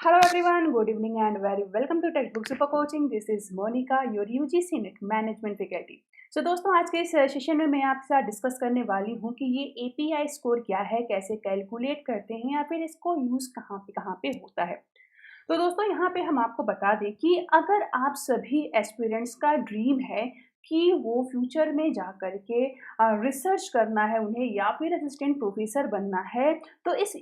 Hello everyone, good evening and very welcome to Textbook Super Coaching. This is Monica, your UGC NET Management Faculty. So दोस्तों आज के इस session में मैं आपके साथ डिस्कस करने वाली हूँ कि ये API स्कोर क्या है, कैसे कैलकुलेट करते हैं या फिर इसको यूज़ कहाँ पे होता है। तो दोस्तों यहाँ पे हम आपको बता दें कि अगर आप सभी एस्पिरेंट्स का ड्रीम है कि वो फ्यूचर में जा कर के रिसर्च करना है उन्हें या फिर असिस्टेंट प्रोफेसर बनना है, तो इस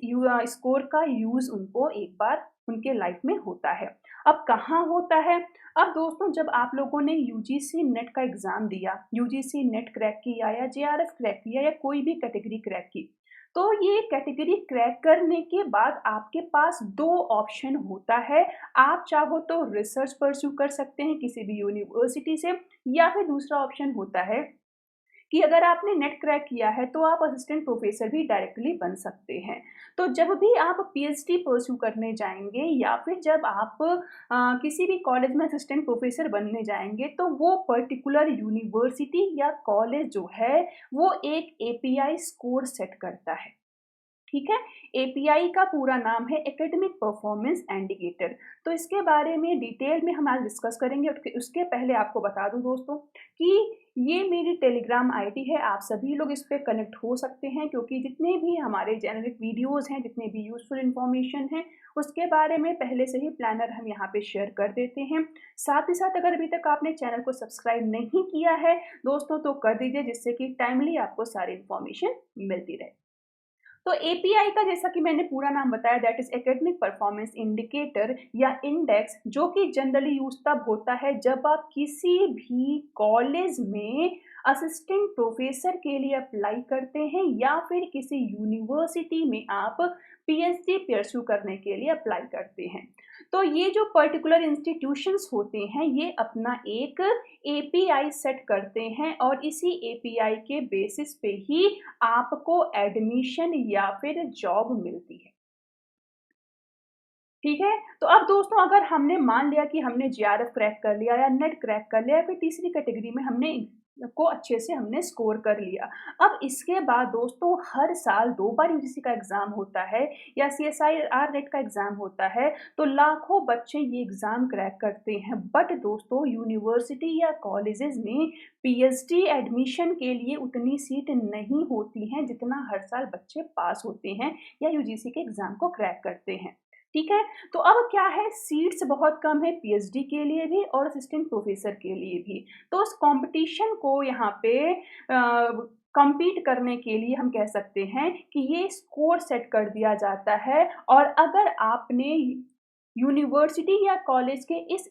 स्कोर का यूज़ उनको एक बार उनके लाइफ में होता है। अब कहाँ होता है? अब दोस्तों जब आप लोगों ने यूजीसी नेट का एग्ज़ाम दिया, यूजीसी नेट क्रैक किया या जेआरएफ क्रैक किया या कोई भी कैटेगरी क्रैक की, तो ये कैटेगरी क्रैक करने के बाद आपके पास 2 ऑप्शन होता है। आप चाहो तो रिसर्च परस्यू कर सकते हैं किसी भी यूनिवर्सिटी से या फिर दूसरा ऑप्शन होता है कि अगर आपने नेट क्रैक किया है तो आप असिस्टेंट प्रोफेसर भी डायरेक्टली बन सकते हैं। तो जब भी आप पीएचडी परस्यू करने जाएँगे या फिर जब आप किसी भी कॉलेज में असिस्टेंट प्रोफेसर बनने जाएँगे तो वो पर्टिकुलर यूनिवर्सिटी या कॉलेज जो है वो एक एपीआई स्कोर सेट करता है। ठीक है? एपीआई का पूरा नाम है एकेडमिक परफॉर्मेंस इंडिकेटर। तो इसके बारे में डिटेल में हम आज डिस्कस करेंगे। उसके पहले आपको बता दूं दोस्तों कि ये मेरी टेलीग्राम आईडी है। आप सभी लोग इस पे कनेक्ट हो सकते हैं क्योंकि जितने भी हमारे जेनरिक वीडियोस हैं, जितने भी यूजफुल इन्फॉर्मेशन है, उसके बारे में पहले से ही प्लानर हम यहाँ पे शेयर कर देते हैं। साथ ही साथ अगर अभी तक आपने चैनल को सब्सक्राइब नहीं किया है दोस्तों तो कर दीजिए, जिससे कि टाइमली आपको सारी इन्फॉर्मेशन मिलती रहे। तो एपीआई का जैसा कि मैंने पूरा नाम बताया that is academic performance indicator या इंडेक्स, जो कि जनरली यूज तब होता है जब आप किसी भी कॉलेज में असिस्टेंट प्रोफेसर के लिए अप्लाई करते हैं या फिर किसी यूनिवर्सिटी में आप पीएचडी परस्यू करने के लिए अप्लाई करते हैं। तो ये जो पर्टिकुलर इंस्टीट्यूशंस होते हैं ये अपना एक एपीआई सेट करते हैं और इसी एपीआई के बेसिस पे ही आपको एडमिशन या फिर जॉब मिलती है। ठीक है? तो अब दोस्तों अगर हमने मान लिया कि हमने जेआरएफ क्रैक कर लिया या नेट क्रैक कर लिया या फिर तीसरी कैटेगरी में हमने को अच्छे से हमने स्कोर कर लिया। अब इसके बाद दोस्तों हर साल 2 बार यूजीसी का एग्ज़ाम होता है या सीएसआईआर नेट का एग्ज़ाम होता है, तो लाखों बच्चे ये एग्ज़ाम क्रैक करते हैं। बट दोस्तों यूनिवर्सिटी या कॉलेजेस में पीएचडी एडमिशन के लिए उतनी सीट नहीं होती हैं जितना हर साल बच्चे पास होते हैं या यूजीसी के एग्ज़ाम को क्रैक करते हैं। ठीक है? तो अब क्या है, सीट्स बहुत कम है पीएचडी के लिए भी और असिस्टेंट प्रोफेसर के लिए भी। तो उस कॉम्पिटिशन को यहाँ पे कम्पीट करने के लिए हम कह सकते हैं कि ये स्कोर सेट कर दिया जाता है और अगर आपने यूनिवर्सिटी या कॉलेज के इस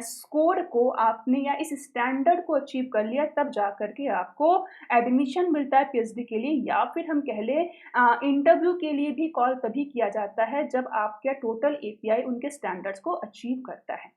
स्कोर को आपने या इस स्टैंडर्ड को अचीव कर लिया तब जा कर के आपको एडमिशन मिलता है पीएचडी के लिए या फिर हम कह लें इंटरव्यू के लिए भी कॉल तभी किया जाता है जब आपका टोटल एपीआई उनके स्टैंडर्ड्स को अचीव करता है।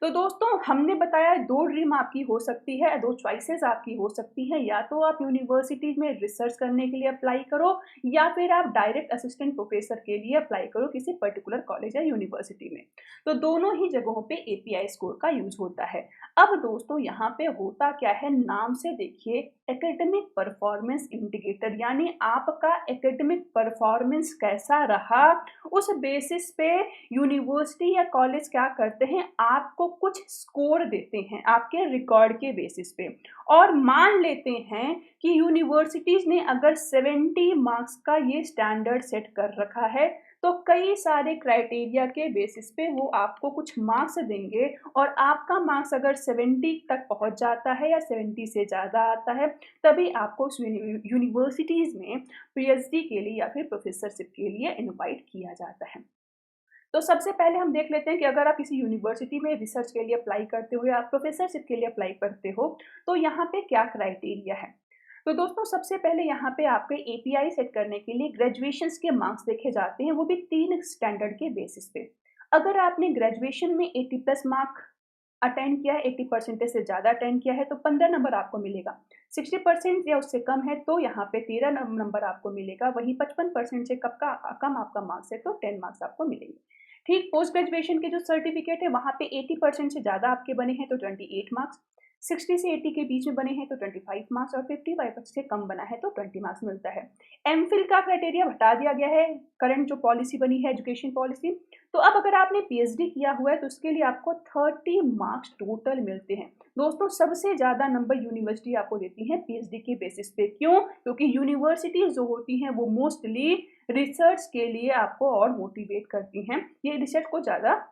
तो दोस्तों हमने बताया 2 ड्रीम आपकी हो सकती है, 2 चॉइसेस आपकी हो सकती हैं, या तो आप यूनिवर्सिटी में रिसर्च करने के लिए अप्लाई करो या फिर आप डायरेक्ट असिस्टेंट प्रोफेसर के लिए अप्लाई करो किसी पर्टिकुलर कॉलेज या यूनिवर्सिटी में। तो दोनों ही जगहों पे एपीआई स्कोर का यूज होता है। अब दोस्तों यहाँ पे होता क्या है, नाम से देखिए एकेडमिक परफॉर्मेंस इंडिकेटर, यानी आपका एकेडमिक परफॉर्मेंस कैसा रहा उस बेसिस पे यूनिवर्सिटी या कॉलेज क्या करते हैं, आपको कुछ स्कोर देते हैं आपके रिकॉर्ड के बेसिस पे। और मान लेते हैं कि यूनिवर्सिटीज ने अगर 70 मार्क्स का ये स्टैंडर्ड सेट कर रखा है तो कई सारे क्राइटेरिया के बेसिस पे वो आपको कुछ मार्क्स देंगे और आपका मार्क्स अगर 70 तक पहुंच जाता है या 70 से ज़्यादा आता है तभी आपको उस यूनिवर्सिटीज़ में पीएचडी के लिए या फिर प्रोफेसरशिप के लिए इनवाइट किया जाता है। तो सबसे पहले हम देख लेते हैं कि अगर आप किसी यूनिवर्सिटी में रिसर्च के लिए अप्लाई करते हो या आप प्रोफेसरशिप के लिए अप्लाई करते हो तो यहाँ पे क्या क्राइटेरिया है। तो दोस्तों सबसे पहले यहाँ पे आपके एपीआई सेट करने के लिए ग्रेजुएशंस के मार्क्स देखे जाते हैं, वो भी 3 स्टैंडर्ड के बेसिस पे। अगर आपने ग्रेजुएशन में 80 प्लस मार्क अटेंड किया है, 80% से ज़्यादा अटेंड किया है तो 15 नंबर आपको मिलेगा। 60% या उससे कम है तो यहाँ पे 13 नंबर आपको मिलेगा। वहीं 55% से कम आपका मार्क्स है तो 10 मार्क्स आपको मिलेंगे। ठीक पोस्ट ग्रेजुएशन के जो सर्टिफिकेट है वहाँ पे 80% से ज़्यादा आपके बने हैं तो 28 मार्क्स, 60 से 80 के बीच में बने हैं तो 25 मार्क्स और 55 से कम बना है तो 20 मार्क्स मिलता है। एमफिल का क्राइटेरिया हटा दिया गया है, करंट जो पॉलिसी बनी है एजुकेशन पॉलिसी। तो अब अगर आपने पीएचडी किया हुआ है तो उसके लिए आपको 30 मार्क्स टोटल मिलते हैं। दोस्तों सबसे ज़्यादा नंबर यूनिवर्सिटी आपको देती है पीएचडी के बेसिस पे। क्यों? क्योंकि यूनिवर्सिटीज़ जो होती हैं वो मोस्टली रिसर्च के लिए आपको और मोटिवेट करती हैं। ये रिसर्च को ज़्यादा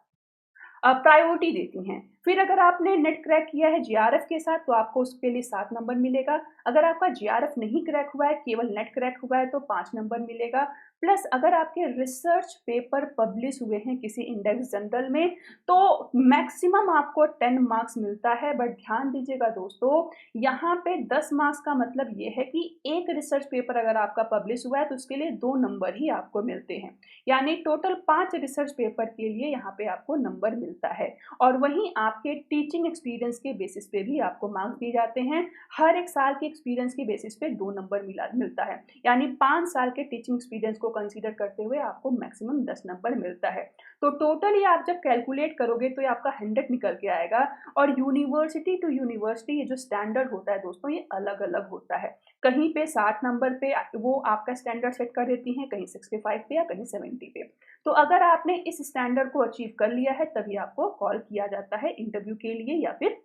प्रायोरिटी देती हैं। फिर अगर आपने नेट क्रैक किया है जीआरएफ के साथ तो आपको उसके लिए 7 नंबर मिलेगा। अगर आपका जीआरएफ नहीं क्रैक हुआ है, केवल नेट क्रैक हुआ है तो 5 नंबर मिलेगा। प्लस अगर आपके रिसर्च पेपर पब्लिश हुए हैं किसी इंडेक्स जर्नल में तो मैक्सिमम आपको 10 मार्क्स मिलता है। बट ध्यान दीजिएगा दोस्तों, यहाँ पे 10 मार्क्स का मतलब ये है कि एक रिसर्च पेपर अगर आपका पब्लिश हुआ है तो उसके लिए 2 नंबर ही आपको मिलते हैं। यानी टोटल 5 रिसर्च पेपर के लिए यहाँ पे आपको नंबर मिलता है। और वहीं आपके टीचिंग एक्सपीरियंस के बेसिस पे भी आपको मार्क्स दिए जाते हैं। हर एक साल के एक्सपीरियंस के बेसिस पे 2 नंबर मिलता है। यानी 5 साल के टीचिंग एक्सपीरियंस को कंसीडर करते हुए आपको मैक्सिमम 10 नंबर मिलता है। तो टोटली आप जब कैलकुलेट करोगे तो ये आपका 100 निकल के आएगा। और यूनिवर्सिटी टू यूनिवर्सिटी ये जो स्टैंडर्ड होता है दोस्तों ये अलग-अलग होता है। कहीं पे 60 नंबर पे वो आपका स्टैंडर्ड सेट कर देती हैं, कहीं 65 पे या कहीं 70 पे। तो अगर आपने इस स्टैंडर्ड को अचीव कर लिया है तभी आपको कॉल किया जाता है इंटरव्यू के लिए या फिर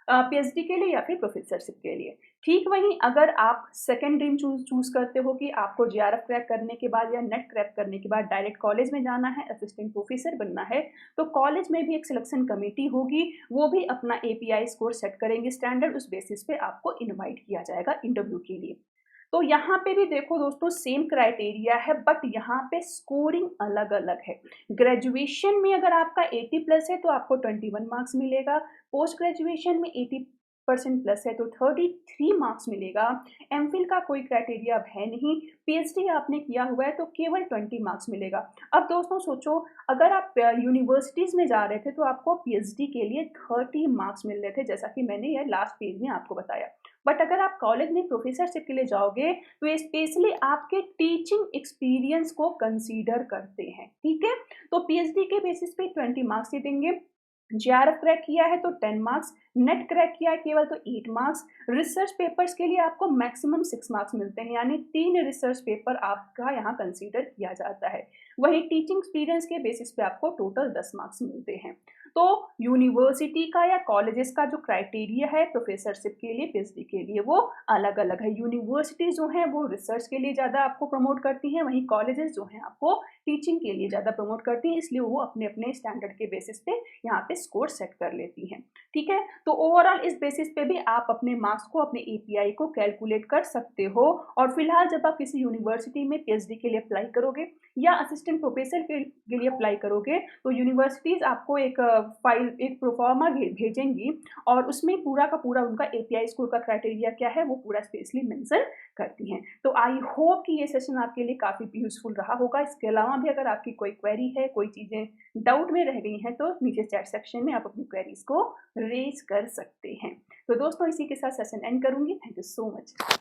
पीएचडी के लिए या फिर प्रोफेसरशिप के लिए। ठीक वहीं अगर आप सेकंड ड्रीम चूज़ करते हो कि आपको जीआरएफ क्रैक करने के बाद या नेट क्रैक करने के बाद डायरेक्ट कॉलेज में जाना है, असिस्टेंट प्रोफेसर बनना है, तो कॉलेज में भी एक सिलेक्शन कमेटी होगी, वो भी अपना एपीआई स्कोर सेट करेंगे स्टैंडर्ड, उस बेसिस पे आपको इनवाइट किया जाएगा इंटरव्यू के लिए। तो यहाँ पे भी देखो दोस्तों सेम क्राइटेरिया है बट यहाँ पे स्कोरिंग अलग-अलग है। ग्रेजुएशन में अगर आपका 80 प्लस है तो आपको 21 मार्क्स मिलेगा, पोस्ट ग्रेजुएशन में 80% प्लस है तो 33 मार्क्स मिलेगा। एमफिल का कोई क्राइटेरिया अब है नहीं, पीएचडी आपने किया हुआ है तो केवल 20 मार्क्स मिलेगा। अब दोस्तों सोचो, अगर आप यूनिवर्सिटीज़ में जा रहे थे तो आपको पीएचडी के लिए 30 मार्क्स मिल रहे थे, जैसा कि मैंने ये लास्ट पेज में आपको बताया। बट अगर आप कॉलेज में प्रोफेसरशिप के लिए जाओगे तो ये स्पेशली आपके टीचिंग एक्सपीरियंस को कंसीडर करते हैं, ठीक है? तो पीएचडी के बेसिस पे 20 मार्क्स ही देंगे। जीआरएफ क्रैक किया है तो 10 मार्क्स, नेट क्रैक किया है केवल तो 8 मार्क्स। रिसर्च पेपर्स के लिए आपको मैक्सिमम 6 मार्क्स मिलते हैं, यानी 3 रिसर्च पेपर आपका यहाँ कंसीडर किया जाता है। वहीं टीचिंग एक्सपीरियंस के बेसिस पे आपको टोटल 10 मार्क्स मिलते हैं। तो यूनिवर्सिटी का या कॉलेजेस का जो क्राइटेरिया है प्रोफेसरशिप के लिए, पीएचडी के लिए, वो अलग-अलग है। यूनिवर्सिटीज़ जो हैं वो रिसर्च के लिए ज़्यादा आपको प्रमोट करती हैं, वहीं कॉलेजेस जो हैं आपको टीचिंग के लिए ज़्यादा प्रमोट करती हैं, इसलिए वो अपने-अपने स्टैंडर्ड के बेसिस पे यहाँ पे स्कोर सेट कर लेती हैं, ठीक है? तो ओवरऑल इस बेसिस पे भी आप अपने मार्क्स को, अपने एपीआई को कैलकुलेट कर सकते हो। और फिलहाल जब आप किसी यूनिवर्सिटी में पीएचडी के लिए अप्लाई करोगे या असिस्टेंट प्रोफेसर के लिए अप्लाई करोगे तो यूनिवर्सिटीज़ आपको एक फाइल, एक प्रोफार्मा भेजेंगी और उसमें पूरा का पूरा उनका एपीआई स्कोर का क्राइटेरिया क्या है वो पूरा स्पेशली मेंशन करती हैं। तो आई होप कि ये सेशन आपके लिए काफ़ी यूज़फुल रहा होगा। इसके अलावा भी अगर आपकी कोई क्वेरी है, कोई चीज़ें डाउट में रह गई हैं तो नीचे चैट सेक्शन में आप अपनी क्वेरीज़ को रेज़ कर सकते हैं। तो दोस्तों इसी के साथ सेशन एंड करूँगी। Thank you so much.